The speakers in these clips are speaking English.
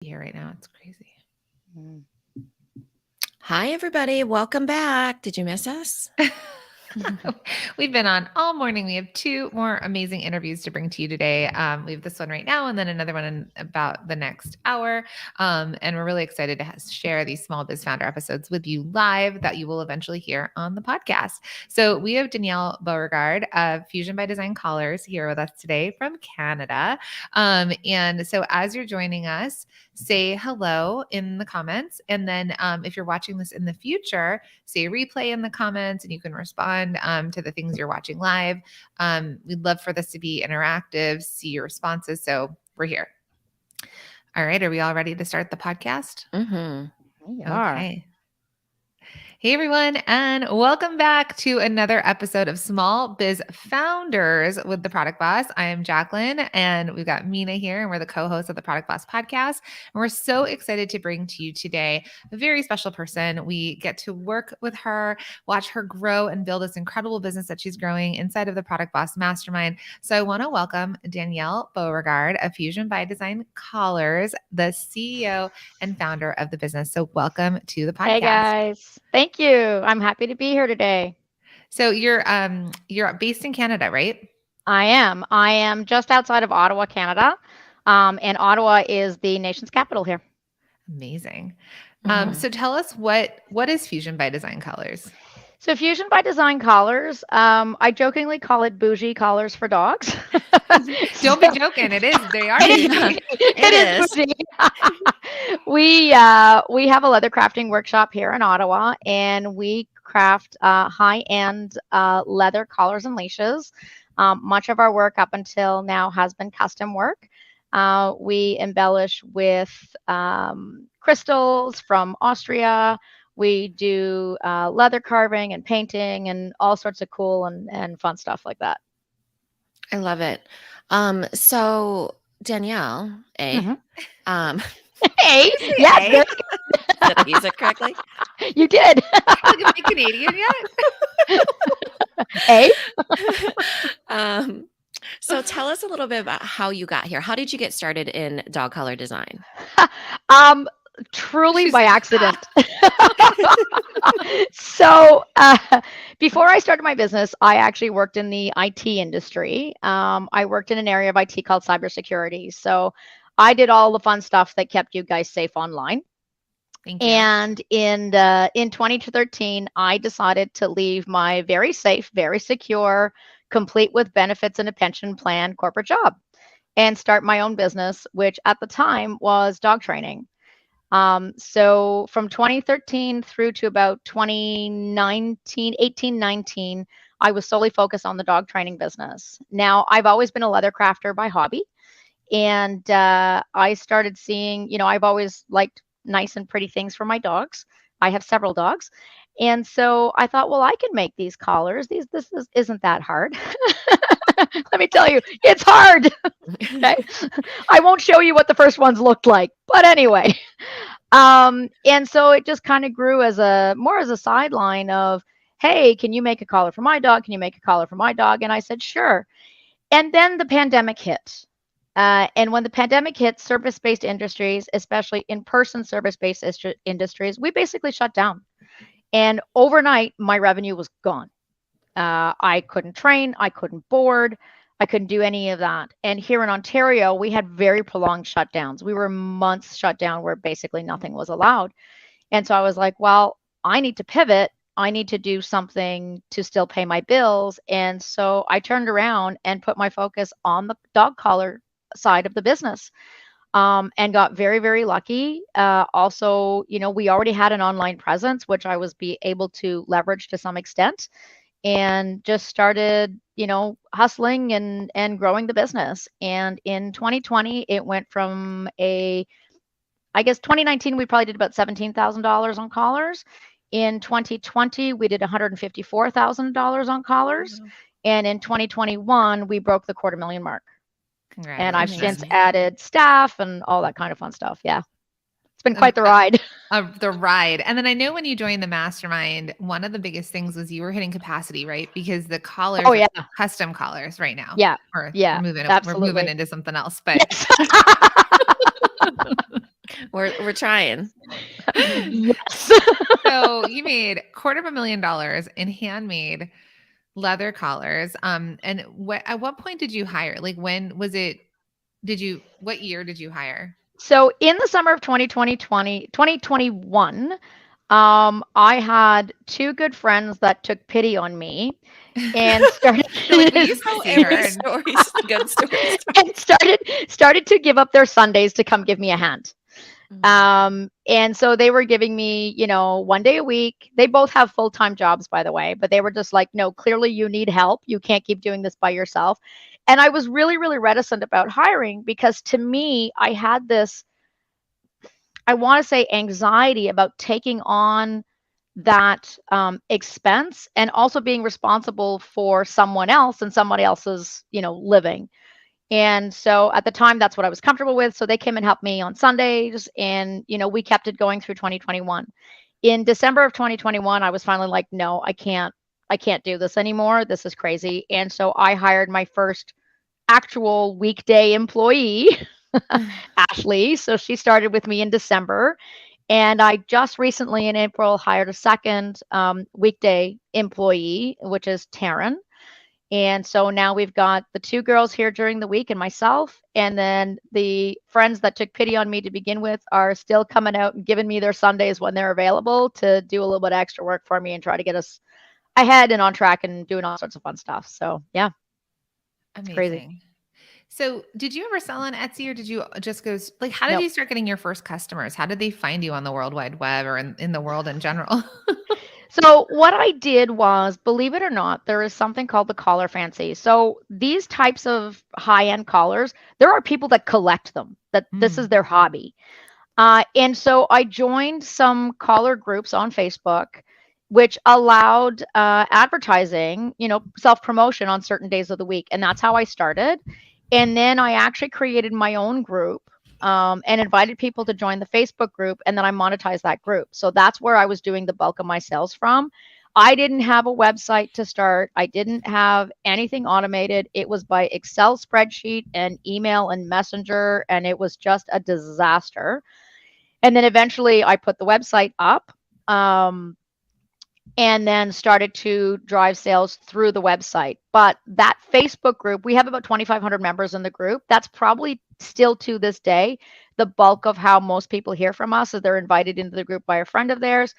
Here right now. It's crazy. Mm. Hi, everybody. Welcome back. Did you miss us? We've been on all morning. We have two more amazing interviews to bring to you today. We have this one right now and then another one in about the next hour. And we're really excited to share these Small Biz Founder episodes with you live that you will eventually hear on the podcast. So we have Danielle Beauregard of Fusion by Design Collars here with us today from Canada. And so as you're joining us, say hello in the comments. And then if you're watching this in the future, say replay in the comments and you can respond to the things you're watching live. We'd love for this to be interactive, see your responses. So we're here. All right. Are we all ready to start the podcast? Mm-hmm. We are. Okay. Hey, everyone, and welcome back to another episode of Small Biz Founders with the Product Boss. I am Jacqueline, and we've got Minna here, and we're the co-hosts of the Product Boss podcast. And we're so excited to bring to you today a very special person. We get to work with her, watch her grow and build this incredible business that she's growing inside of the Product Boss Mastermind. So I want to welcome Danielle Beauregard of Fusion by Design Collars, the CEO and founder of the business. So welcome to the podcast. Hey guys, thank you. I'm happy to be here today. So you're based in Canada, right? I am. I am just outside of Ottawa, Canada, and Ottawa is the nation's capital here. Amazing. Mhm. So tell us what is Fusion by Design Collars? So Fusion by Design Collars, I jokingly call it bougie collars for dogs. Don't be joking. It is. They are. It is Yeah, bougie. it It is is. bougie. We have a leather crafting workshop here in Ottawa, and we craft high-end leather collars and leashes. Much of our work up until now has been custom work. We embellish with crystals from Austria. We do leather carving and painting and all sorts of cool and fun stuff like that. I love it. So Danielle, Mhm. um, Hey, Say yes, A. very did I use it correctly? good. You did. Look, am I Canadian yet? Hey. Um, so tell us a little bit about how you got here. How did you get started in dog collar design? um, Truly She's by accident. So before I started my business, I actually worked in the IT industry. I worked in an area of IT called cybersecurity. So I did all the fun stuff that kept you guys safe online. Thank you. And in 2013, I decided to leave my very safe, very secure, complete with benefits and a pension plan corporate job and start my own business, which at the time was dog training. So from 2013 through to about 2019, 18, 19, I was solely focused on the dog training business. Now, I've always been a leather crafter by hobby. And I started seeing, I've always liked nice and pretty things for my dogs. I have several dogs. And so I thought, well, I can make these collars. Isn't that hard. Let me tell you, it's hard. Okay. I won't show you what the first ones looked like. But anyway, and so it just kind of grew as more as a sideline of, hey, can you make a collar for my dog? Can you make a collar for my dog? And I said, sure. And then the pandemic hit. And when the pandemic hit, service-based industries, especially in-person service-based industries, we basically shut down. And overnight, my revenue was gone. I couldn't train, I couldn't board, I couldn't do any of that. And here in Ontario, we had very prolonged shutdowns. We were months shut down where basically nothing was allowed. And so I was like, well, I need to pivot. I need to do something to still pay my bills. And so I turned around and put my focus on the dog collar side of the business. And got very, very lucky. Also, we already had an online presence, which I was able to leverage to some extent, and just started, hustling and growing the business. And in 2020, it went from I guess 2019, we probably did about $17,000 on collars. In 2020, we did $154,000 on collars. And in 2021, we broke the $250,000 mark. And I've since Congratulations. added staff and all that kind of fun stuff. Yeah. It's been quite the ride. The ride. And then I know when you joined the mastermind, one of the biggest things was you were hitting capacity, right? Because the collars Oh, yeah. are custom collars right now. Yeah. Yeah. We're moving Absolutely. into something else. But Yes. We're trying. Yes. So you made $250,000 in handmade leather collars. And at what point did you hire? Like, when was it? What year did you hire? So in the summer of 2021, I had two good friends that took pity on me and started They're like, we used to Oh, see her. every story's a good story. and started to give up their Sundays to come give me a hand. And so they were giving me, 1 day a week. They both have full-time jobs, by the way, but they were just like, no, clearly you need help. You can't keep doing this by yourself. And I was really, really reticent about hiring because to me, I had this, I want to say, anxiety about taking on that expense and also being responsible for someone else and somebody else's, living. And so at the time, that's what I was comfortable with. So they came and helped me on Sundays, and we kept it going through 2021. In December of 2021, I was finally like, no, I can't do this anymore. This is crazy. And so I hired my first actual weekday employee, Ashley. So she started with me in December. And I just recently in April hired a second weekday employee, which is Taryn. And so now we've got the two girls here during the week and myself. And then the friends that took pity on me to begin with are still coming out and giving me their Sundays when they're available to do a little bit of extra work for me and try to get us ahead and on track and doing all sorts of fun stuff. So yeah, it's crazy. Amazing. So did you ever sell on Etsy, or did you just go like, how did No. you start getting your first customers? How did they find you on the World Wide Web or in the world in general? So what I did was, believe it or not, there is something called the collar fancy. So these types of high-end collars, there are people that collect them, that this is their hobby. And so I joined some collar groups on Facebook, which allowed advertising, self-promotion on certain days of the week. And that's how I started. And then I actually created my own group and invited people to join the Facebook group. And then I monetized that group. So that's where I was doing the bulk of my sales from. I didn't have a website to start. I didn't have anything automated. It was by Excel spreadsheet and email and messenger. And it was just a disaster. And then eventually I put the website up. And then started to drive sales through the website. But that Facebook group, we have about 2,500 members in the group. That's probably still to this day the bulk of how most people hear from us, is they're invited into the group by a friend of theirs.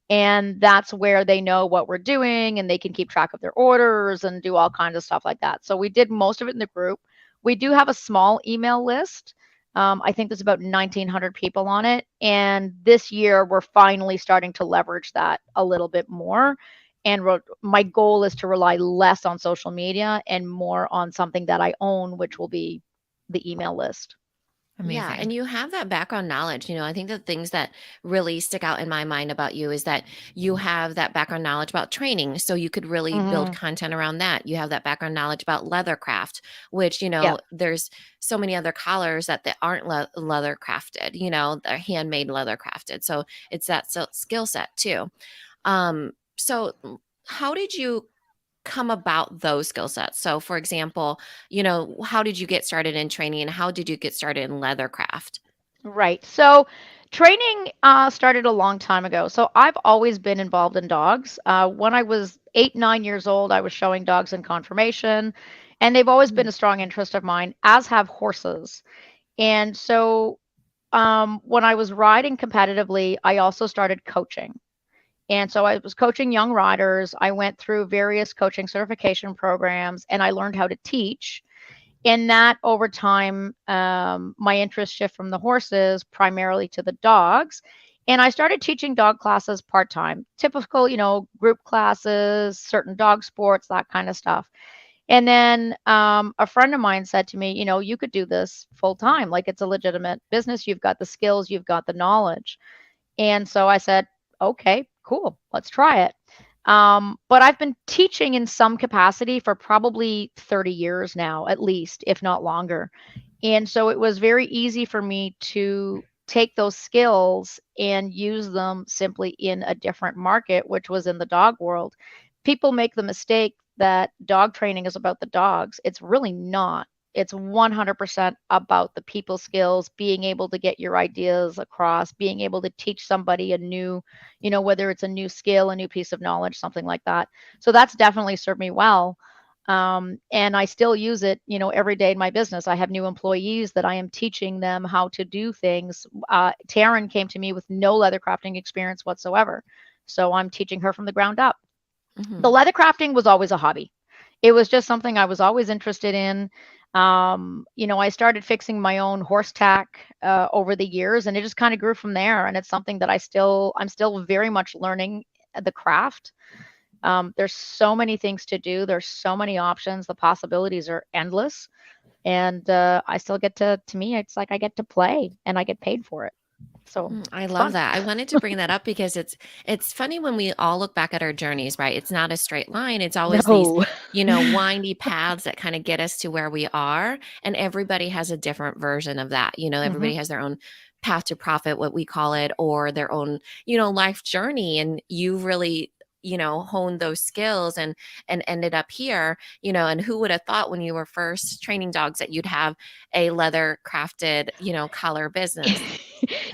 And that's where they know what we're doing and they can keep track of their orders and do all kinds of stuff like that. So we did most of it in the group. We do have a small email list. I think there's about 1,900 people on it. And this year, we're finally starting to leverage that a little bit more. And my goal is to rely less on social media and more on something that I own, which will be the email list. Amazing. Yeah, and you have that background knowledge. I think the things that really stick out in my mind about you is that you have that background knowledge about training, so you could really build content around that. You have that background knowledge about leather craft, which, Yeah. there's so many other collars that aren't leather crafted, they're handmade leather crafted. So it's that skill set too. So how did you come about those skill sets? So for example, how did you get started in training and how did you get started in leather craft? Right. So training started a long time ago. So I've always been involved in dogs. When I was 8, 9 years old, I was showing dogs in conformation, and they've always been a strong interest of mine, as have horses. And so when I was riding competitively, I also started coaching. And so I was coaching young riders. I went through various coaching certification programs and I learned how to teach. In that, over time, my interest shift from the horses primarily to the dogs. And I started teaching dog classes part-time, typical, group classes, certain dog sports, that kind of stuff. And then a friend of mine said to me, you could do this full time. Like, it's a legitimate business. You've got the skills, you've got the knowledge. And so I said, okay, cool, let's try it. But I've been teaching in some capacity for probably 30 years now, at least, if not longer. And so it was very easy for me to take those skills and use them simply in a different market, which was in the dog world. People make the mistake that dog training is about the dogs. It's really not. It's 100% about the people skills, being able to get your ideas across, being able to teach somebody a new, whether it's a new skill, a new piece of knowledge, something like that. So that's definitely served me well. And I still use it, every day in my business. I have new employees that I am teaching them how to do things. Taryn came to me with no leather crafting experience whatsoever. So I'm teaching her from the ground up. The leather crafting was always a hobby. It was just something I was always interested in. I started fixing my own horse tack over the years, and it just kind of grew from there. And it's something that I'm still very much learning the craft. There's so many things to do. There's so many options. The possibilities are endless. And I still get to me, it's like I get to play and I get paid for it. So I it's love fun. that. I wanted to bring that up because it's funny when we all look back at our journeys, right? It's not a straight line. It's always these, No. windy paths that kind of get us to where we are. And everybody has a different version of that. Everybody Mhm. has their own path to profit, what we call it, or their own, life journey. And you've really honed those skills and ended up here, and who would have thought when you were first training dogs that you'd have a leather crafted, collar business.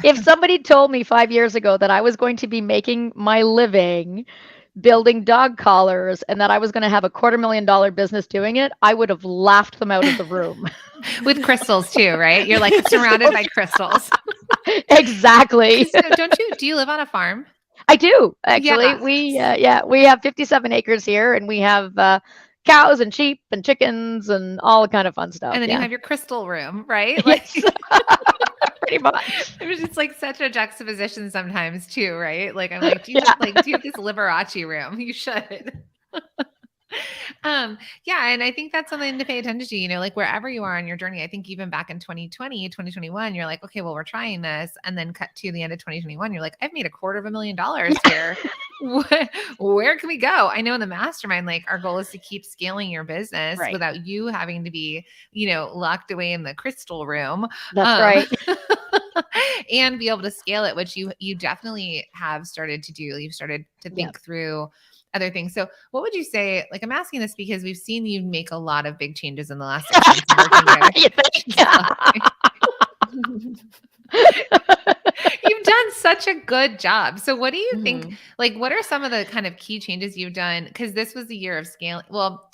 If somebody told me 5 years ago that I was going to be making my living building dog collars and that I was going to have a $250,000 business doing it, I would have laughed them out of the room. With crystals too, right? You're like surrounded by crystals. Exactly. So do you live on a farm? I do actually. Yeah. We have 57 acres here, and we have cows and sheep and chickens and all kind of fun stuff. And then you Yeah. have your crystal room, right? Yes. Like Pretty much. it was just like such a juxtaposition sometimes too, right? Like I'm like, do you Yeah. have this Liberace room? You should. Yeah, and I think that's something to pay attention to, like wherever you are on your journey. I think even back in 2020, 2021, you're like, okay, well, we're trying this. And then cut to the end of 2021, you're like, I've made $250,000 here. Where can we go? I know in the mastermind, like our goal is to keep scaling your business Right. without you having to be, locked away in the crystal room. That's right. And be able to scale it, which you definitely have started to do. You've started to think Yep. through other things. So what would you say, like I'm asking this because we've seen you make a lot of big changes in the last 6 months of working there. You think? You've done such a good job. So what do you think, Mhm. like what are some of the kind of key changes you've done? Because this was the year of scaling. Well,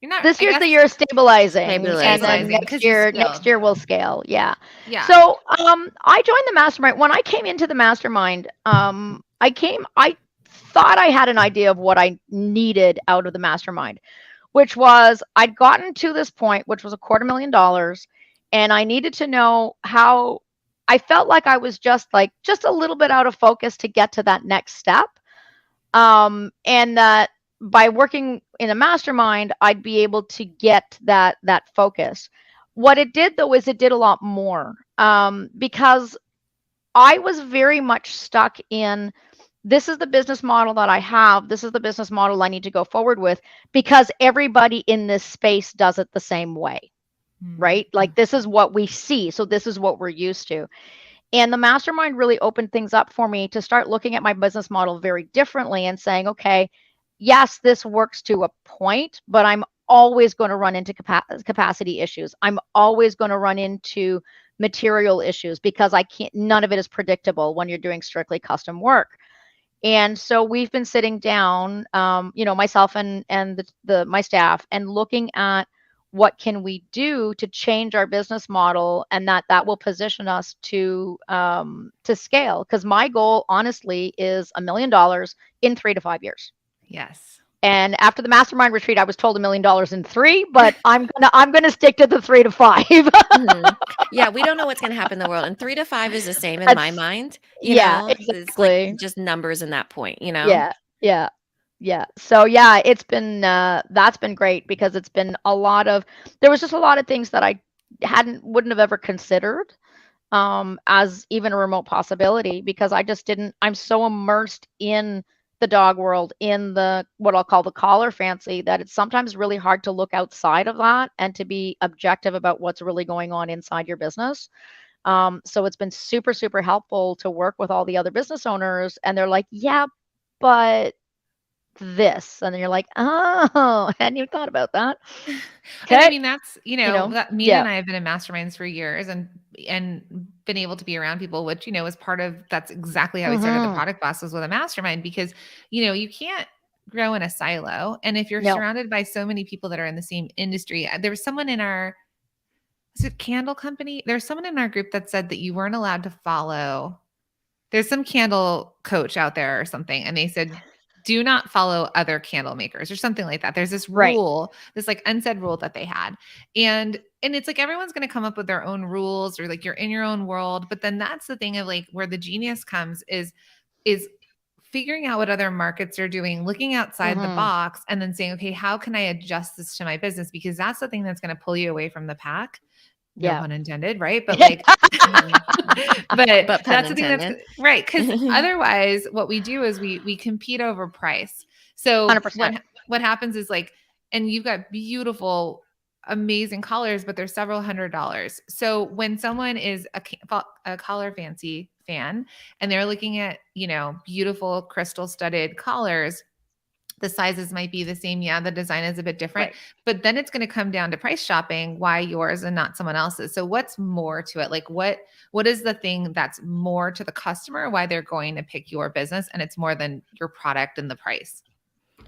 you're not, This I year's guess, the year of stabilizing, and then Stabilizing, because you next scaled. year we'll scale. Yeah. Yeah. So, I joined the mastermind. When I came into the mastermind, I thought I had an idea of what I needed out of the mastermind, which was I'd gotten to this point, which was $250,000, and I needed to know how I felt like I was just a little bit out of focus to get to that next step. And that by working in a mastermind, I'd be able to get that focus. What it did though is it did a lot more, because I was very much stuck in, this is the business model that I have. This is the business model I need to go forward with because everybody in this space does it the same way, right? Like this is what we see. So this is what we're used to. And the mastermind really opened things up for me to start looking at my business model very differently and saying, okay, yes, this works to a point, but I'm always going to run into capacity issues. I'm always going to run into material issues because none of it is predictable when you're doing strictly custom work. And so we've been sitting down, myself and my staff, and looking at what can we do to change our business model, and that will position us to scale. Because my goal, honestly, is $1 million in 3 to 5 years. Yes. And after the mastermind retreat, I was told $1 million in 3, but I'm gonna stick to the 3 to 5. Mhm. Yeah, we don't know what's going to happen in the world, and 3 to 5 is the same in my mind. Yeah, It's like exactly. just numbers in that point. Yeah, yeah, yeah. So yeah, it's been that's been great because it's been there was just a lot of things that I wouldn't have ever considered as even a remote possibility because I'm so immersed in the dog world, in the what I'll call the collar fancy, that it's sometimes really hard to look outside of that and to be objective about what's really going on inside your business. So it's been super, super helpful to work with all the other business owners, and they're like, yeah, but this. And then you're like, oh, hadn't even thought about that. And I Okay. mean, that's, that Mina Yeah. and I have been in masterminds for years and been able to be around people, which, is part of, that's exactly how we started the Mm-hmm. Product Boss, was with a mastermind, because, you can't grow in a silo. And if you're No. surrounded by so many people that are in the same industry, there was someone in our, is it candle company? There's someone in our group that said that you weren't allowed to follow. There's some candle coach out there or something. And they said, do not follow other candle makers or something like that. There's this Right. rule, this like unsaid rule that they had. And it's like everyone's going to come up with their own rules, or like you're in your own world. But then that's the thing of like where the genius comes is figuring out what other markets are doing, looking outside the Mm-hmm. box, and then saying, okay, how can I adjust this to my business? Because that's the thing that's going to pull you away from the pack. No Yeah. pun intended, right? But like, but But pun that's the thing that's intended. right. Because otherwise, what we do is we compete over price. So 100%. what happens is like, and you've got beautiful, amazing collars, but they're several $100s. So when someone is a collar fancy fan and they're looking at beautiful crystal studded collars, the sizes might be the same. Yeah, the design is a bit different, Right. but then it's going to come down to price shopping, why yours and not someone else's. So what's more to it? Like what is the thing that's more to the customer, why they're going to pick your business, and it's more than your product and the price?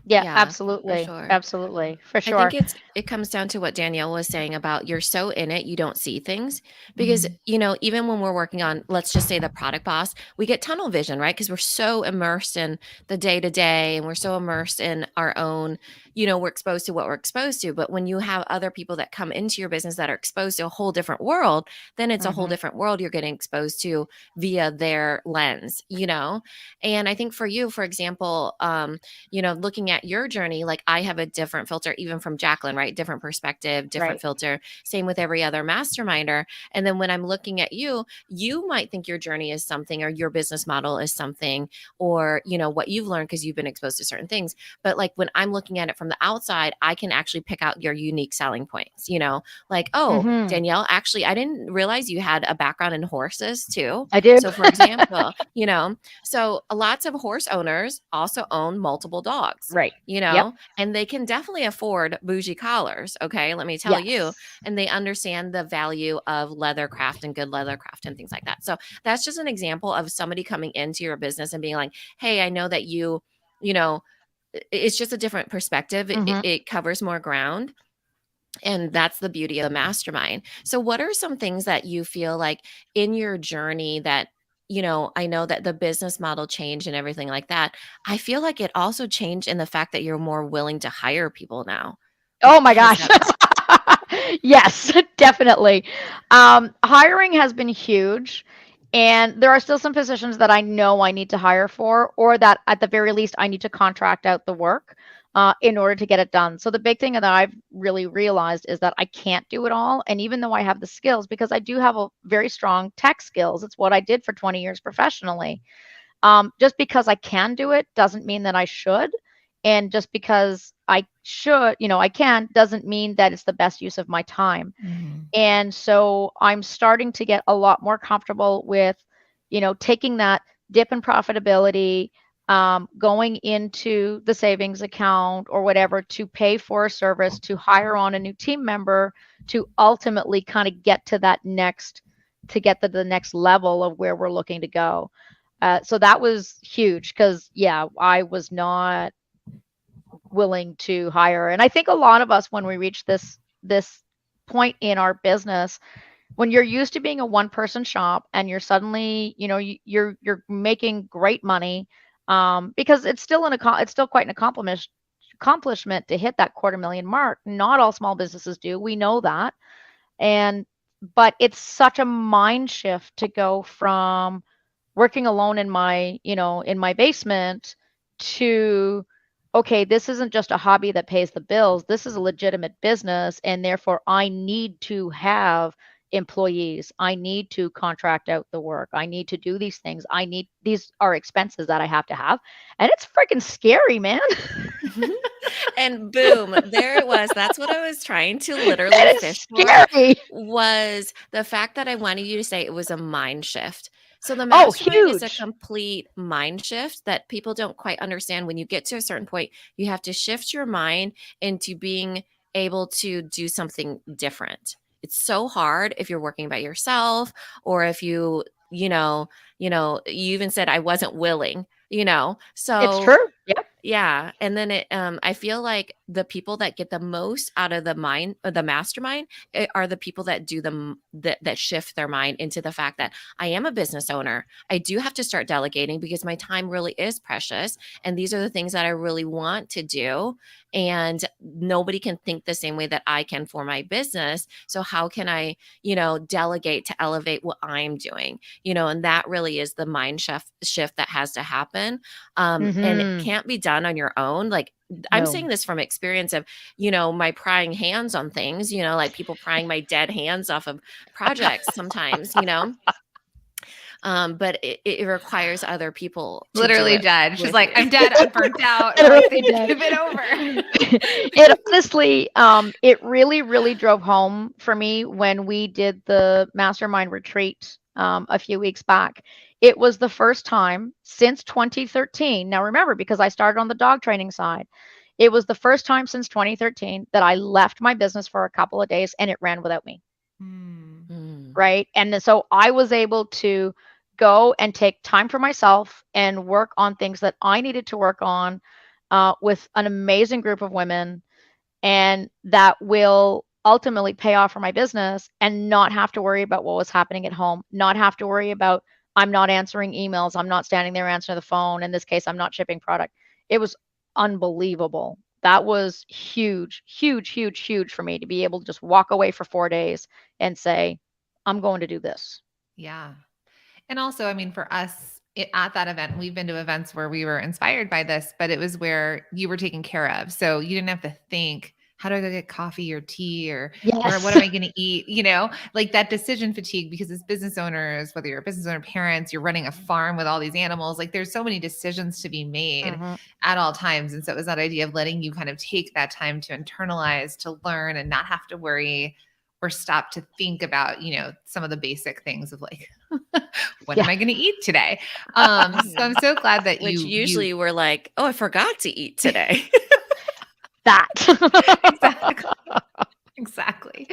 Yeah, Yeah, for absolutely. sure. Absolutely. For I sure. think it comes down to what Danielle was saying about you're so in it, you don't see things. Because, even when we're working on, let's just say the Product Boss, we get tunnel vision, right? Because we're so immersed in the day to day and we're so immersed in our own, we're exposed to what we're exposed to. But when you have other people that come into your business that are exposed to a whole different world, then it's a whole Mm-hmm. different world you're getting exposed to via their lens. And I think for you, for example, looking at your journey, like I have a different filter, even from Jacqueline, right? Different perspective, different Right. filter. Same with every other masterminder. And then when I'm looking at you, you might think your journey is something, or your business model is something, or, what you've learned because you've been exposed to certain things. But like when I'm looking at it from the outside, I can actually pick out your unique selling points, like, oh, Mm-hmm. Danielle, actually, I didn't realize you had a background in horses too. I do. So for example, so lots of horse owners also own multiple dogs, Right. Yep. and they can definitely afford bougie collars. Okay. Let me tell you. Yes. And they understand the value of leather craft and good leather craft and things like that. So that's just an example of somebody coming into your business and being like, hey, I know that it's just a different perspective. Mm-hmm. It covers more ground. And that's the beauty of the mastermind. So what are some things that you feel like in your journey that, I know that the business model changed and everything like that. I feel like it also changed in the fact that you're more willing to hire people now. Oh my Has gosh. that Yes, definitely. Hiring has been huge, and there are still some positions that I know I need to hire for, or that at the very least I need to contract out the work in order to get it done. So the big thing that I've really realized is that I can't do it all. And even though I have the skills, because I do have a very strong tech skills, it's what I did for 20 years professionally. Just because I can do it doesn't mean that I should. And just because I should, I can, doesn't mean that it's the best use of my time. Mm-hmm. And so I'm starting to get a lot more comfortable with, taking that dip in profitability, going into the savings account or whatever to pay for a service, to hire on a new team member, to ultimately kind of get to that to get to the next level of where we're looking to go. So that was huge because, yeah, I was not willing to hire. And I think a lot of us, when we reach this point in our business, when you're used to being a one person shop and you're suddenly, you're making great money, because it's still it's still quite an accomplishment to hit that $250,000 mark. Not all small businesses do. We know that. But it's such a mind shift to go from working alone in my basement to, okay, this isn't just a hobby that pays the bills. This is a legitimate business, and therefore I need to have employees. I need to contract out the work. I need to do these things. These are expenses that I have to have. And it's freaking scary, man. And boom, there it was. That's what I was trying to literally That is fish for, scary. was the fact that I wanted you to say it was a mind shift. So the Oh, mastermind is a huge. complete mind shift that people don't quite understand. When you get to a certain point, you have to shift your mind into being able to do something different. It's so hard if you're working by yourself, or if you even said I wasn't willing, It's So true. Yep. yeah. And then I feel like the people that get the most out of the mind or the mastermind are the people that do that shift their mind into the fact that I am a business owner. I do have to start delegating because my time really is precious. And these are the things that I really want to do. And nobody can think the same way that I can for my business. So how can I, delegate to elevate what I'm doing? And that really is the mind shift that has to happen. And it Mm-hmm. can't be done on your own. Like I'm No. saying this from experience of, my prying hands on things, like people prying my dead hands off of projects sometimes. But it requires other people to do Literally it dead. She's with like, you. I'm dead. I'm burnt out. I'm like, Literally dead. give it over. It honestly, it really, really drove home for me when we did the mastermind retreat a few weeks back. It was the first time since 2013. Now, remember, because I started on the dog training side, it was the first time since 2013 that I left my business for a couple of days and it ran without me. Mm. Right. And then so I was able to go and take time for myself and work on things that I needed to work on with an amazing group of women, and that will ultimately pay off for my business and not have to worry about what was happening at home, not have to worry about I'm not answering emails, I'm not standing there answering the phone. In this case, I'm not shipping product. It was unbelievable. That was huge, huge, huge, huge for me to be able to just walk away for 4 days and say, I'm going to do this. Yeah. And also, I mean, for us at that event, we've been to events where we were inspired by this, but it was where you were taken care of. So you didn't have to think, how do I go get coffee or tea or what Yes. am I going to eat? Like that decision fatigue, because as business owners, whether you're a business owner, parents, you're running a farm with all these animals, like there's so many decisions to be made Mm-hmm. at all times. And so it was that idea of letting you kind of take that time to internalize, to learn, and not have to worry or stop to think about, some of the basic things of like, what am I going to eat today? So I'm so glad that Which you usually we're like, oh, I forgot to eat today. That. exactly. Exactly.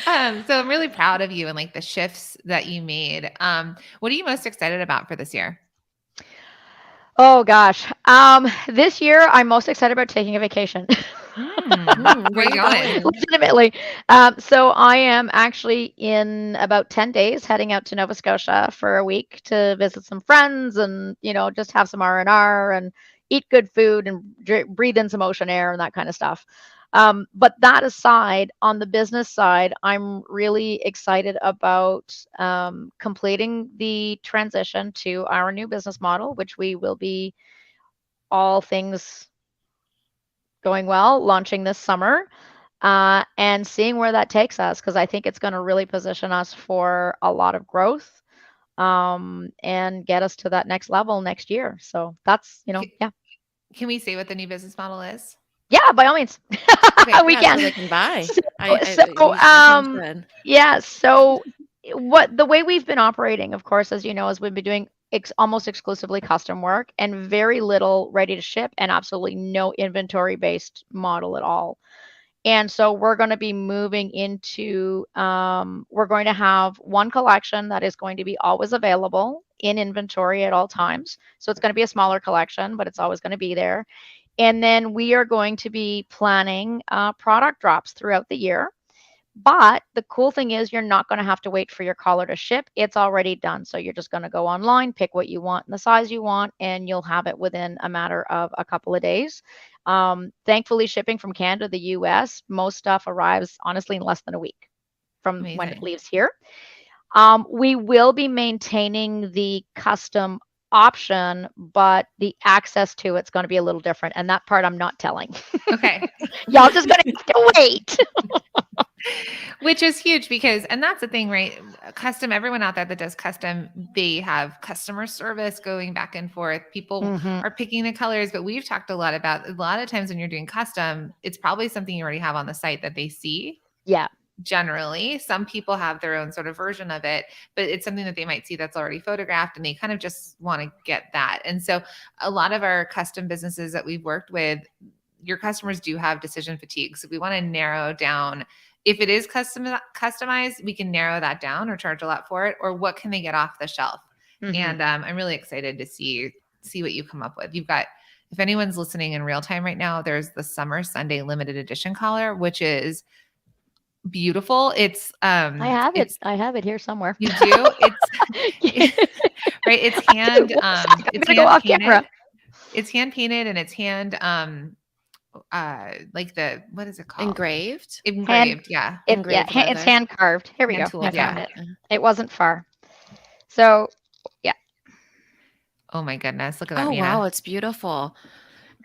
So I'm really proud of you and like the shifts that you made. What are you most excited about for this year? Oh gosh. This year I'm most excited about taking a vacation. Where are you going? Legitimately. So I am actually in about 10 days heading out to Nova Scotia for a week to visit some friends and, just have some R&R and eat good food and breathe in some ocean air and that kind of stuff. But that aside, on the business side, I'm really excited about completing the transition to our new business model, which we will be, all things going well, launching this summer, and seeing where that takes us, because I think it's going to really position us for a lot of growth, and get us to that next level next year. So that's, yeah. Can we say what the new business model is? Yeah, by all means. Okay, We yeah, can. so they can buy. So, You definitely should. yeah, so the way we've been operating, of course, as you know, is we've been doing almost exclusively custom work and very little ready to ship and absolutely no inventory based model at all. And so we're going to be moving into, we're going to have one collection that is going to be always available in inventory at all times. So it's going to be a smaller collection, but it's always going to be there. And then we are going to be planning product drops throughout the year. But the cool thing is you're not going to have to wait for your collar to ship. It's already done. So you're just going to go online, pick what you want and the size you want, and you'll have it within a matter of a couple of days. Thankfully, shipping from Canada to the US, most stuff arrives honestly in less than a week from when it leaves here. We will be maintaining the custom option, but the access to it's going to be a little different. And that part I'm not telling. Okay. Y'all just going to have to wait. Which is huge because, and that's the thing, right? Custom, everyone out there that does custom, they have customer service going back and forth. People are picking the colors, but we've talked a lot about a lot of times when you're doing custom, it's probably something you already have on the site that they see. Yeah. generally. Some people have their own sort of version of it, but it's something that they might see that's already photographed and they kind of just want to get that. And so a lot of our custom businesses that we've worked with, your customers do have decision fatigue. So we want to narrow down, if it is customized, we can narrow that down or charge a lot for it, or what can they get off the shelf? Mhm. And I'm really excited to see what you come up with. You've got, if anyone's listening in real time right now, there's the Summer Sunday limited edition collar, which is beautiful. It's I have it. I have it here somewhere. You do? It's right. It's hand. It's gonna go off camera. It's hand painted and it's hand. Like the, what is it called? Engraved. Yeah. Engraved it's leather. hand carved. Here we Hand go. tooled, I found yeah. it. It wasn't far. So Oh my goodness! Look at that. Oh Minna. wow, it's beautiful.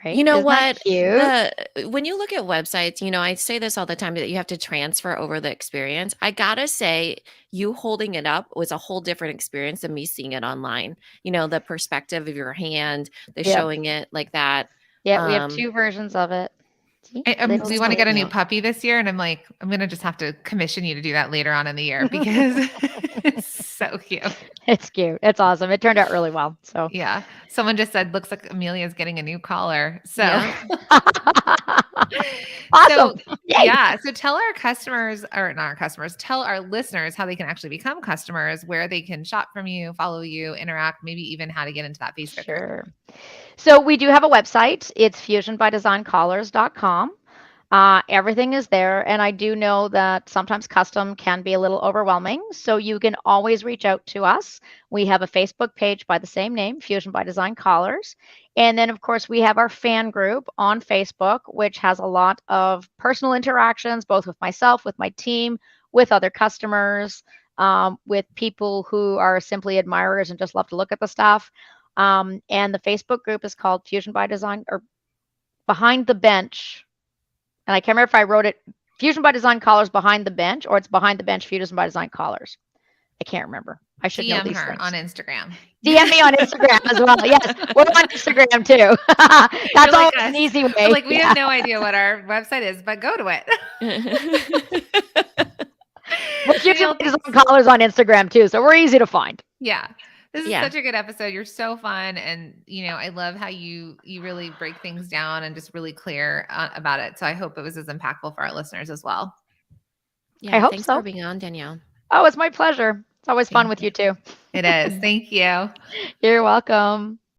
right. You know Isn't that what? cute? When you look at websites, I say this all the time that you have to transfer over the experience. I gotta say, you holding it up was a whole different experience than me seeing it online. The perspective of your hand, the Yep. showing it like that. Yeah, we have two versions of it. See? Little We want to get a new cute. puppy this year, and I'm like, I'm gonna just have to commission you to do that later on in the year because it's so cute. It's cute. It's awesome. It turned out really well. So Yeah. Someone just said, looks like Amelia's getting a new collar. So, Yeah. awesome. Yay. yeah. So tell our customers, or not our customers, tell our listeners how they can actually become customers, where they can shop from you, follow you, interact, maybe even how to get into that Facebook group. Sure. So we do have a website. It's fusionbydesigncollars.com. Everything is there. And I do know that sometimes custom can be a little overwhelming. So you can always reach out to us. We have a Facebook page by the same name, Fusion by Design Collars. And then, of course, we have our fan group on Facebook, which has a lot of personal interactions, both with myself, with my team, with other customers, with people who are simply admirers and just love to look at the stuff. And the Facebook group is called Fusion by Design, or Behind the Bench. And I can't remember if I wrote it Fusion by Design Collars Behind the Bench, or it's Behind the Bench Fusion by Design Collars. I can't remember. I should know DM these her things. on Instagram. DM me on Instagram as well. Yes, we're on Instagram too. That's You're always like an us. easy way. Like, we have no idea what our website is, but go to it. We're Fusion by Design Collars on Instagram too, so we're easy to find. Yeah. This is Yeah. such a good episode. You're so fun. And, I love how you really break things down and just really clear about it. So I hope it was as impactful for our listeners as well. Yeah, I hope thanks so. for being on, Danielle. Oh, it's my pleasure. It's always fun Thank with you too. It is. Thank you. You're welcome.